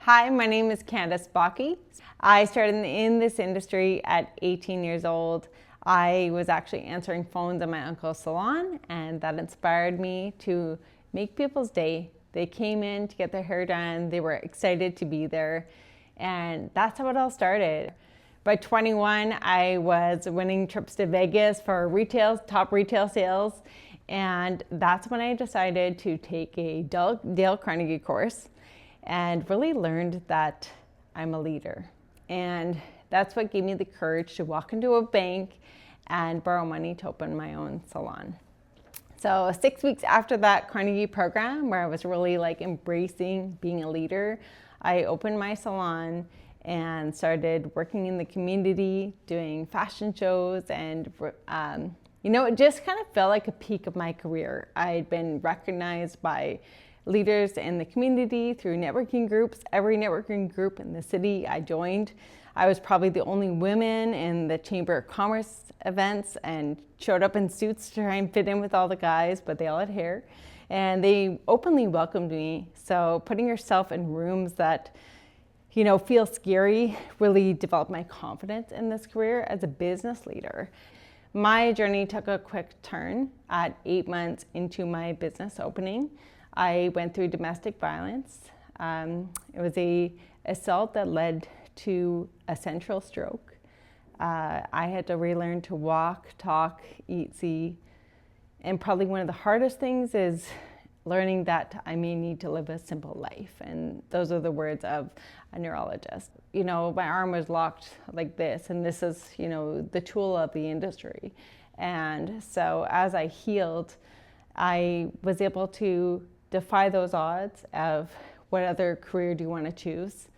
Hi, my name is Candyce Bakke. I started in this industry at 18 years old. I was actually answering phones at my uncle's salon, and that inspired me to make people's day. They came in to get their hair done, they were excited to be there, and that's how it all started. By 21, I was winning trips to Vegas for top retail sales, and that's when I decided to take a Dale Carnegie course and really learned that I'm a leader. And that's what gave me the courage to walk into a bank and borrow money to open my own salon. So 6 weeks after that Carnegie program, where I was really embracing being a leader, I opened my salon and started working in the community, doing fashion shows, and it just kind of felt like a peak of my career. I'd been recognized by leaders in the community through networking groups. Every networking group in the city I joined. I was probably the only woman in the Chamber of Commerce events and showed up in suits to try and fit in with all the guys, but they all had hair. And they openly welcomed me. So putting yourself in rooms that feel scary really developed my confidence in this career as a business leader. My journey took a quick turn at 8 months into my business opening. I went through domestic violence. It was an assault that led to a central stroke. I had to relearn to walk, talk, eat, see. And probably one of the hardest things is learning that I may need to live a simple life. And those are the words of a neurologist. My arm was locked like this, and this is, the tool of the industry. And so as I healed, I was able to defy those odds of what other career do you want to choose.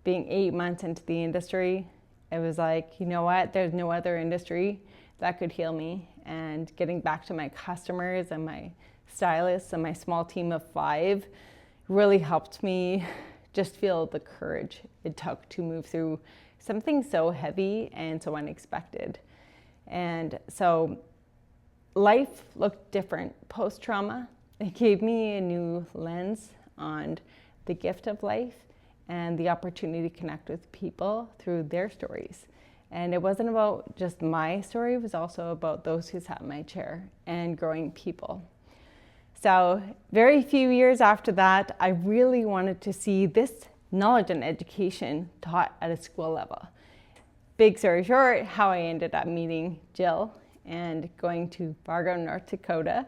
Being 8 months into the industry, it was like, you know what, there's no other industry that could heal me. And getting back to my customers and my stylists and my small team of 5 really helped me just feel the courage it took to move through something so heavy and so unexpected. And so life looked different post-trauma. It gave me a new lens on the gift of life and the opportunity to connect with people through their stories. And it wasn't about just my story, it was also about those who sat in my chair and growing people. So very few years after that, I really wanted to see this knowledge and education taught at a school level. Big story short, how I ended up meeting Jill and going to Fargo, North Dakota.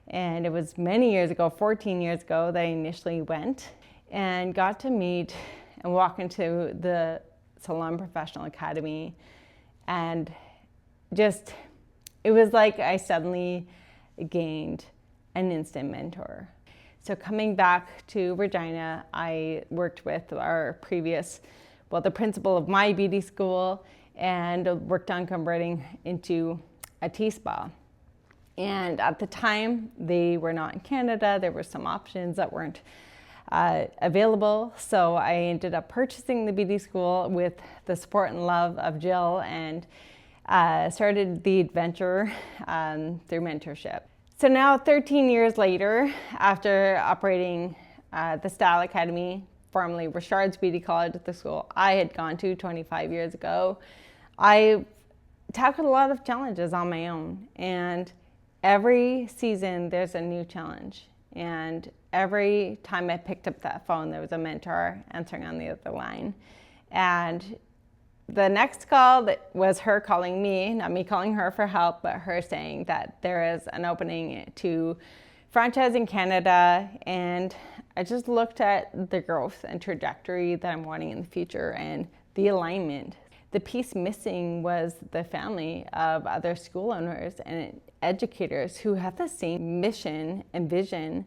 And it was many years ago, 14 years ago, that I initially went and got to meet and walk into the Salon Professional Academy. And just, it was like I suddenly gained an instant mentor. So coming back to Regina, I worked with the principal of my beauty school, and worked on converting into a T-spa. And at the time, they were not in Canada. There were some options that weren't available. So I ended up purchasing the beauty school with the support and love of Jill, and started the adventure through mentorship. So now 13 years later, after operating the Style Academy, formerly Richard's Beauty College at the school I had gone to 25 years ago, I tackled a lot of challenges on my own. And every season, there's a new challenge. And every time I picked up that phone, there was a mentor answering on the other line. And the next call that was her calling me, not me calling her for help, but her saying that there is an opening to franchise in Canada. And I just looked at the growth and trajectory that I'm wanting in the future and the alignment. The piece missing was the family of other school owners and educators who have the same mission and vision.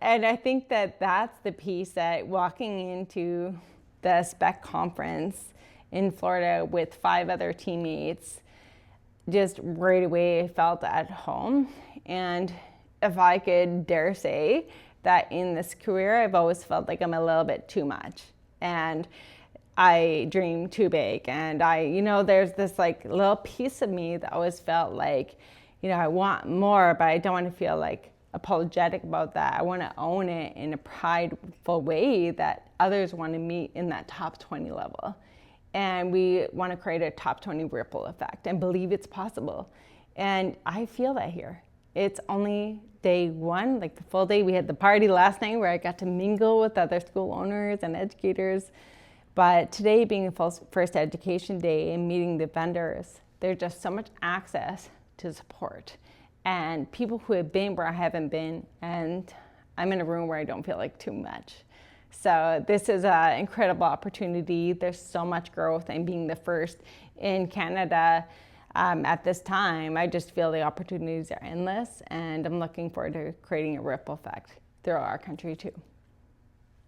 And I think that that's the piece that walking into the SPEC conference in Florida with 5 other teammates, just right away felt at home. And if I could dare say that in this career, I've always felt like I'm a little bit too much. And I dream too big, and there's this little piece of me that always felt like, I want more, but I don't want to feel like apologetic about that. I want to own it in a prideful way that others want to meet in that top 20 level. And we want to create a top 20 ripple effect and believe it's possible. And I feel that here. It's only day one, like the full day. We had the party last night where I got to mingle with other school owners and educators. But today being the first education day and meeting the vendors, there's just so much access to support. And people who have been where I haven't been, and I'm in a room where I don't feel like too much. So this is an incredible opportunity. There's so much growth, and being the first in Canada at this time, I just feel the opportunities are endless, and I'm looking forward to creating a ripple effect throughout our country too.